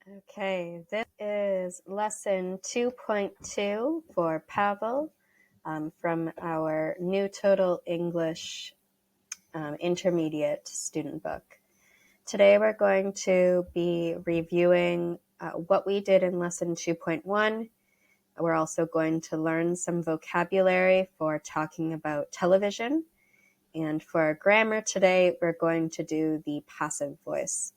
Okay, this is lesson 2.2 for Pavel from our New Total English Intermediate student book. Today we're going to be reviewing what we did in lesson 2.1. We're also going to learn some vocabulary for talking about television. And for our grammar today, we're going to do the passive voice.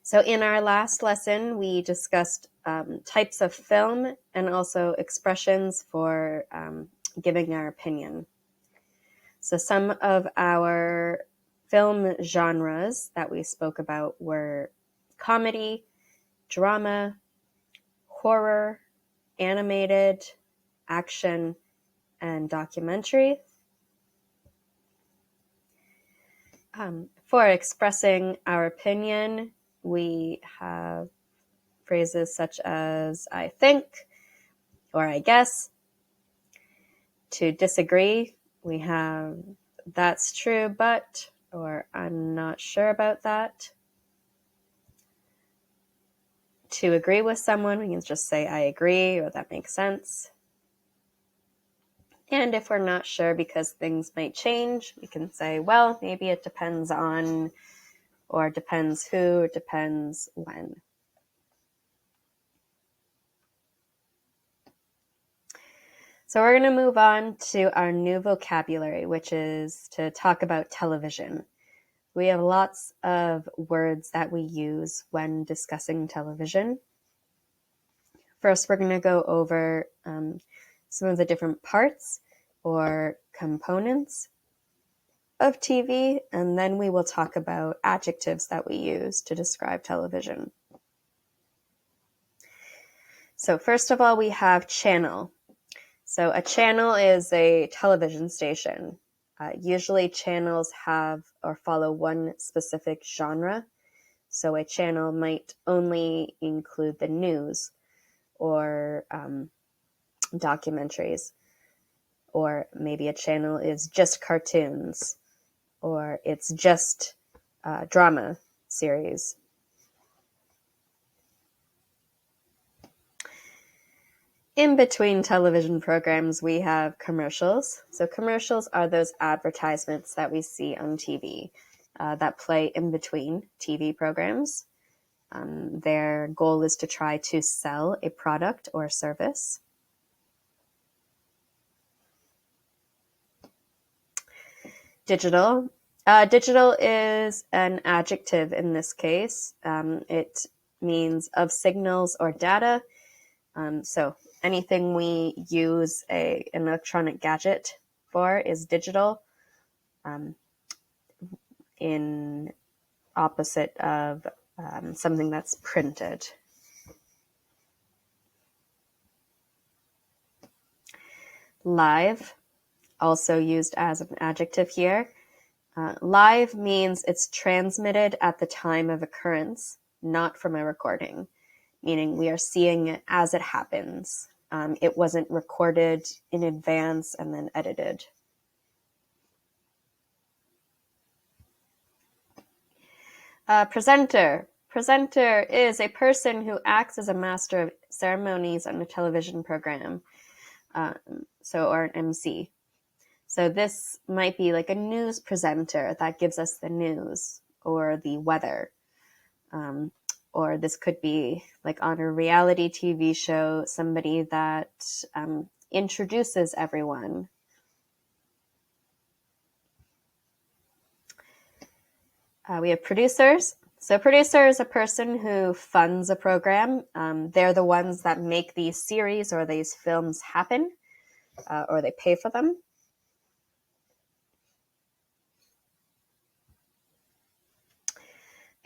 So in our last lesson, we discussed types of film and also expressions for giving our opinion. So some of our film genres that we spoke about were comedy, drama, horror, animated, action, and documentary. For expressing our opinion, we have phrases such as I think or I guess. To disagree, we have that's true, but, or I'm not sure about that. To agree with someone, we can just say I agree or that makes sense. And if we're not sure because things might change, we can say, well, maybe it depends on, or depends who, or depends when. So we're going to move on to our new vocabulary, which is to talk about television. We have lots of words that we use when discussing television. First, we're going to go over some of the different parts or components of TV, and then we will talk about adjectives that we use to describe television. So first of all, we have channel. So a channel is a television station. Usually channels have or follow one specific genre. So a channel might only include the news or documentaries. Or maybe a channel is just cartoons, or it's just drama series. In between television programs, we have commercials. So commercials are those advertisements that we see on TV that play in between TV programs. Their goal is to try to sell a product or service. Digital. Digital is an adjective in this case. It means of signals or data. So anything we use an electronic gadget for is digital, in opposite of something that's printed. Live, also used as an adjective here. Live means it's transmitted at the time of occurrence, not from a recording, meaning we are seeing it as it happens. It wasn't recorded in advance and then edited. Presenter. Presenter is a person who acts as a master of ceremonies on a television program, or an MC. So this might be like a news presenter that gives us the news or the weather. Or this could be like on a reality TV show, somebody that introduces everyone. We have producers. So producer is a person who funds a program. They're the ones that make these series or these films happen, or they pay for them.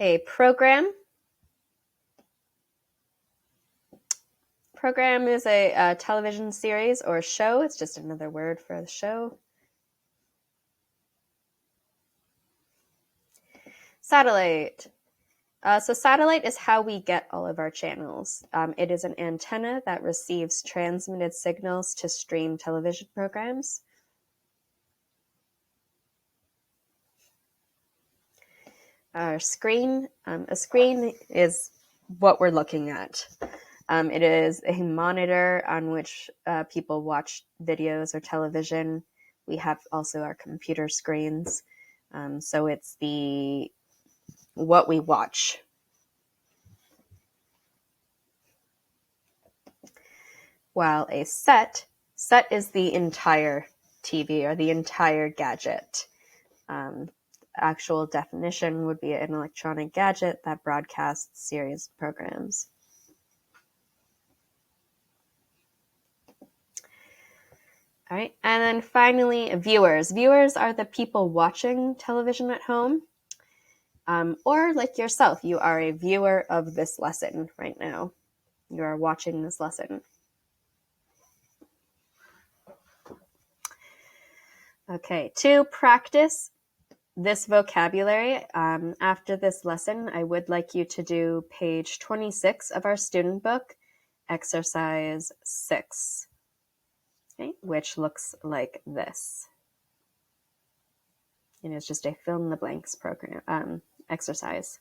A program. Program is a television series or show. It's just another word for the show. Satellite. So satellite is how we get all of our channels. It is an antenna that receives transmitted signals to stream television programs. Our screen. A screen is what we're looking at. It is a monitor on which people watch videos or television. We have also our computer screens. So it's what we watch. While a set is the entire TV or the entire gadget. Actual definition would be an electronic gadget that broadcasts series programs. All right, and then finally, viewers. Viewers are the people watching television at home, or like yourself, you are a viewer of this lesson right now. You are watching this lesson. Okay, to practice this vocabulary, after this lesson, I would like you to do page 26 of our student book, exercise 6, okay, which looks like this. And it's just a fill in the blanks program exercise.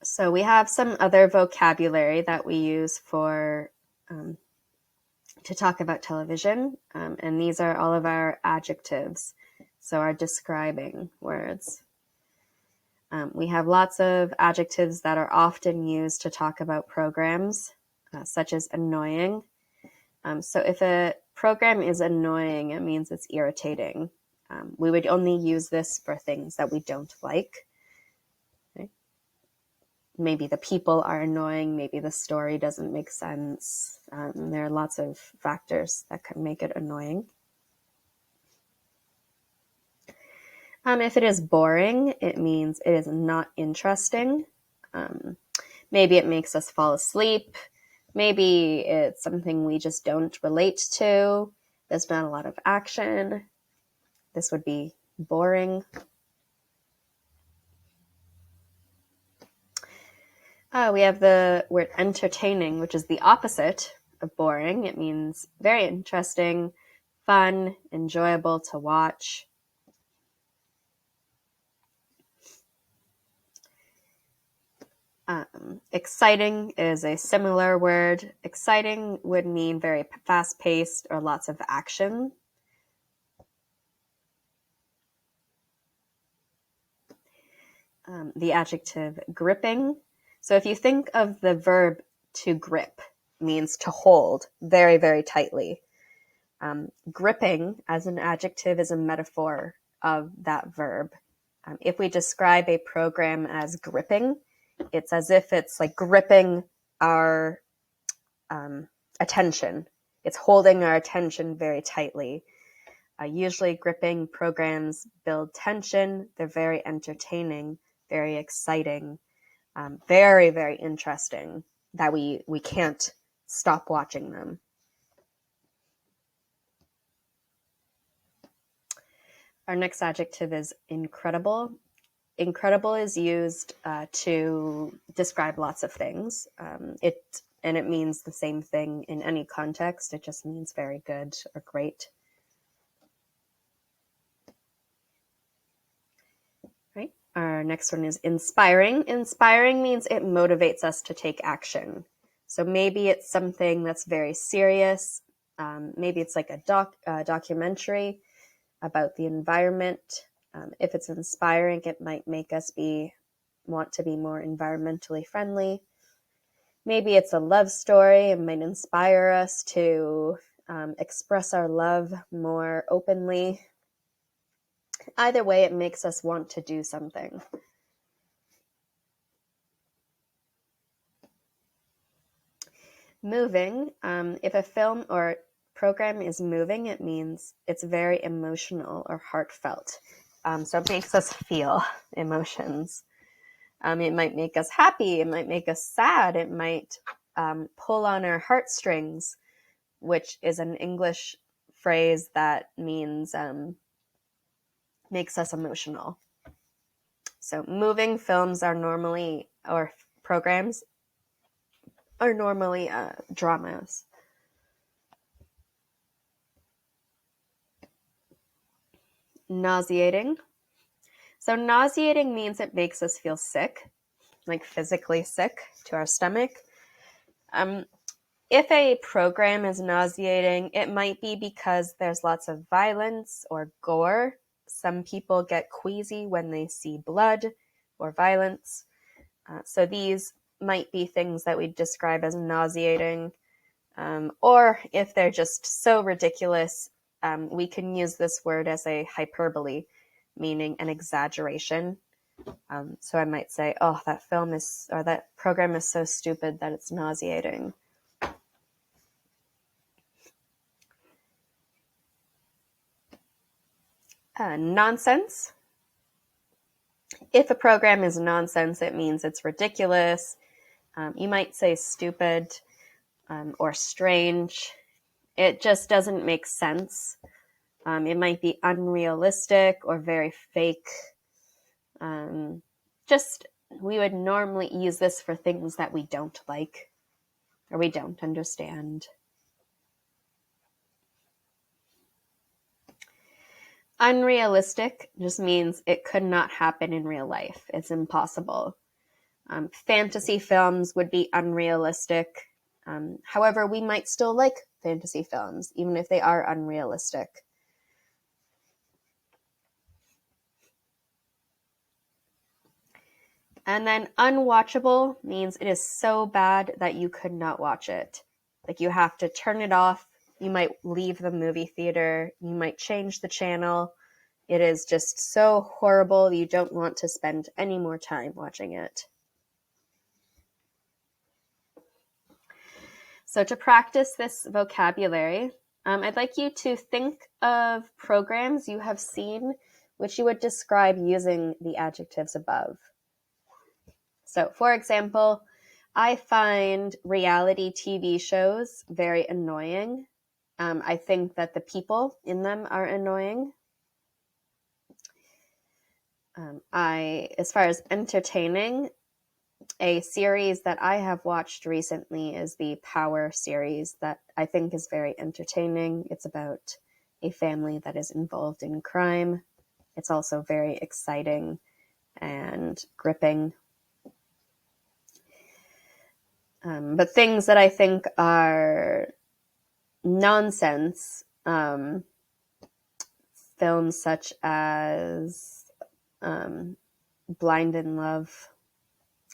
So we have some other vocabulary that we use for to talk about television, and these are all of our adjectives, so our describing words. We have lots of adjectives that are often used to talk about programs, such as annoying. So if a program is annoying, it means it's irritating. We would only use this for things that we don't like. Okay? Maybe the people are annoying, maybe the story doesn't make sense. There are lots of factors that can make it annoying. If it is boring, it means it is not interesting. Maybe it makes us fall asleep. Maybe it's something we just don't relate to. There's not a lot of action. This would be boring. We have the word entertaining, which is the opposite of boring. It means very interesting, fun, enjoyable to watch. Exciting is a similar word. Exciting would mean very fast-paced or lots of action. The adjective gripping. So if you think of the verb to grip, means to hold very, very tightly. Gripping as an adjective is a metaphor of that verb. If we describe a program as gripping, it's as if it's like gripping our attention. It's holding our attention very tightly. Usually gripping programs build tension. They're very entertaining, very exciting, very, very interesting, that we can't stop watching them. Our next adjective is incredible. Incredible is used to describe lots of things. It means the same thing in any context. It just means very good or great. Right. Our next one is inspiring. Inspiring means it motivates us to take action. So maybe it's something that's very serious. Maybe it's like a documentary about the environment. If it's inspiring, it might make us want to be more environmentally friendly. Maybe it's a love story. It might inspire us to express our love more openly. Either way, it makes us want to do something. Moving. If a film or program is moving, it means it's very emotional or heartfelt. So it makes us feel emotions. It might make us happy. It might make us sad. It might pull on our heartstrings, which is an English phrase that means makes us emotional. So moving films are normally, or programs are normally dramas. nauseating. So nauseating means it makes us feel sick, like physically sick to our stomach. If a program is nauseating, it might be because there's lots of violence or gore. Some people get queasy when they see blood or violence. So these might be things that we describe as nauseating. Or if they're just so ridiculous, we can use this word as a hyperbole, meaning an exaggeration. So I might say, oh, that program is so stupid that it's nauseating. Nonsense. If a program is nonsense, it means it's ridiculous. You might say stupid or strange. It just doesn't make sense. It might be unrealistic or very fake. We would normally use this for things that we don't like or we don't understand. Unrealistic just means it could not happen in real life. It's impossible. Fantasy films would be unrealistic. However, we might still like fantasy films, even if they are unrealistic. And then unwatchable means it is so bad that you could not watch it. Like you have to turn it off. You might leave the movie theater. You might change the channel. It is just so horrible you don't want to spend any more time watching it. So to practice this vocabulary, I'd like you to think of programs you have seen which you would describe using the adjectives above. So, for example, I find reality TV shows very annoying. I think that the people in them are annoying. As far as entertaining, a series that I have watched recently is the Power series that I think is very entertaining. It's about a family that is involved in crime. It's also very exciting and gripping. But things that I think are nonsense, films such as Blind in Love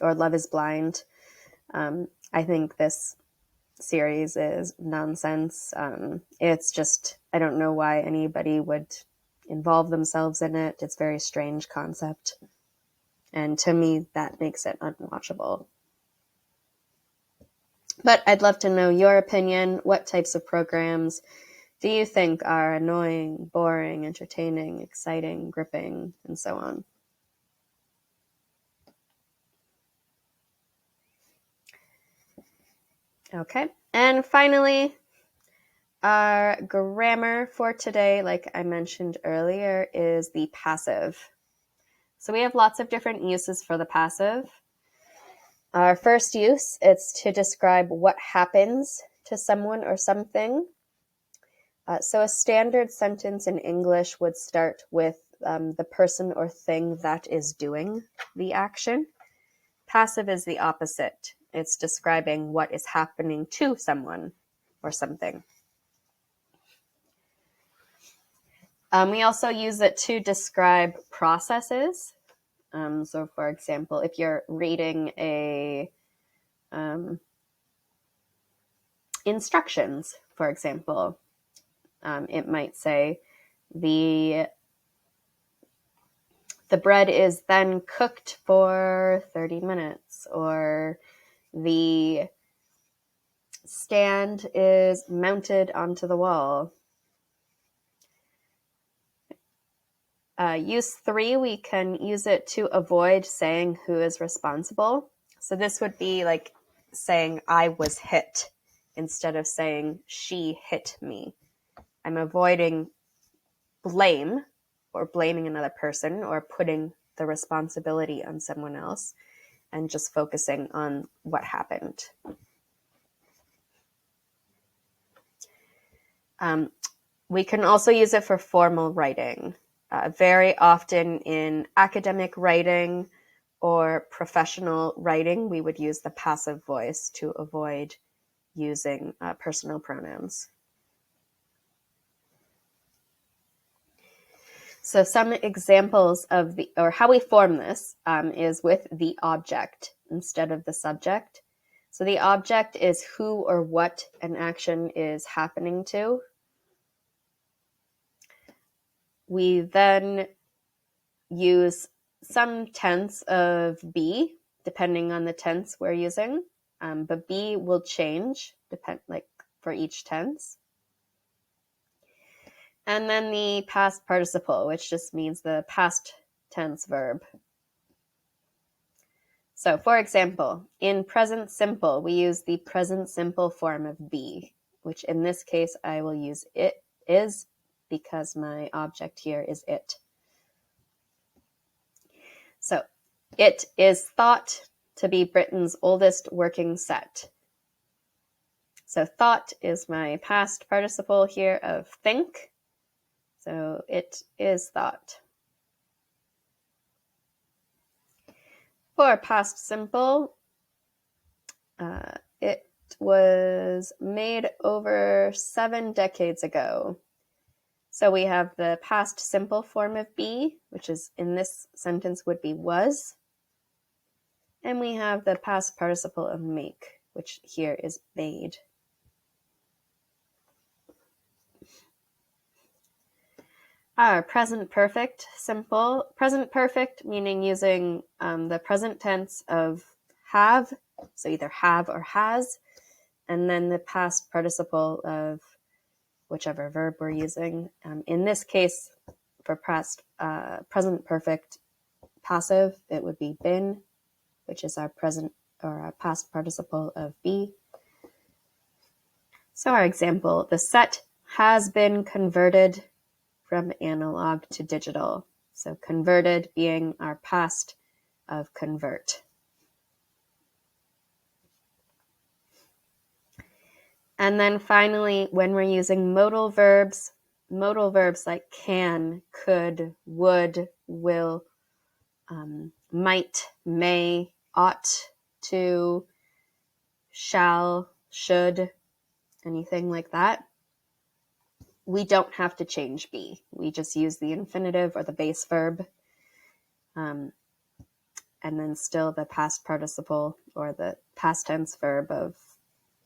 or Love is Blind. I think this series is nonsense. It's just, I don't know why anybody would involve themselves in it. It's a very strange concept. And to me, that makes it unwatchable. But I'd love to know your opinion. What types of programs do you think are annoying, boring, entertaining, exciting, gripping, and so on? Okay, and finally, our grammar for today, like I mentioned earlier, is the passive. So we have lots of different uses for the passive. Our first use, it's to describe what happens to someone or something. So a standard sentence in English would start with the person or thing that is doing the action. Passive is the opposite. It's describing what is happening to someone or something. We also use it to describe processes. So for example, if you're reading instructions, for example, it might say the bread is then cooked for 30 minutes, or the stand is mounted onto the wall. Use 3, we can use it to avoid saying who is responsible. So this would be like saying I was hit instead of saying she hit me. I'm avoiding blame or blaming another person or putting the responsibility on someone else and just focusing on what happened. We can also use it for formal writing. very often in academic writing or professional writing, we would use the passive voice to avoid using personal pronouns. So some examples of how we form this is with the object instead of the subject. So the object is who or what an action is happening to. We then use some tense of be, depending on the tense we're using, but be will change for each tense. And then the past participle, which just means the past tense verb. So, for example, in present simple, we use the present simple form of be, which in this case I will use it is because my object here is it. So, it is thought to be Britain's oldest working set. So, thought is my past participle here of think. So, it is thought. For past simple, it was made over 7 decades ago. So we have the past simple form of be, which is in this sentence would be was. And we have the past participle of make, which here is made. Our present perfect simple. Present perfect meaning using the present tense of have, so either have or has, and then the past participle of whichever verb we're using. In this case, for present perfect passive, it would be been, which is our present or our past participle of be. So our example, the set has been converted from analog to digital. So converted being our past of convert. And then finally, when we're using modal verbs like can, could, would, will, might, may, ought to, shall, should, anything like that, we don't have to change be. We just use the infinitive or the base verb, and then still the past participle or the past tense verb of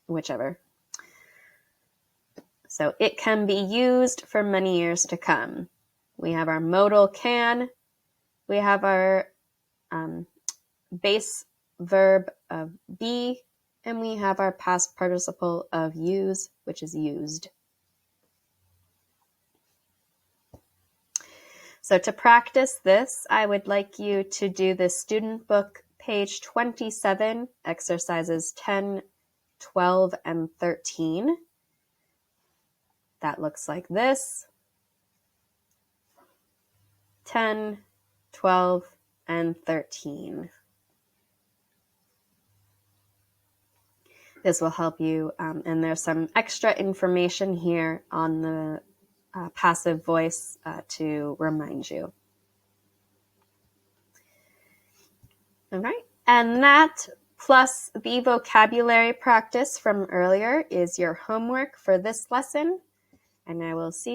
whichever. So it can be used for many years to come. We have our modal can. We have our base verb of be, and we have our past participle of use, which is used. So to practice this, I would like you to do the student book, page 27, exercises 10, 12, and 13. That looks like this. 10, 12, and 13. This will help you, and there's some extra information here on the passive voice to remind you. All right, and that plus the vocabulary practice from earlier is your homework for this lesson, and I will see you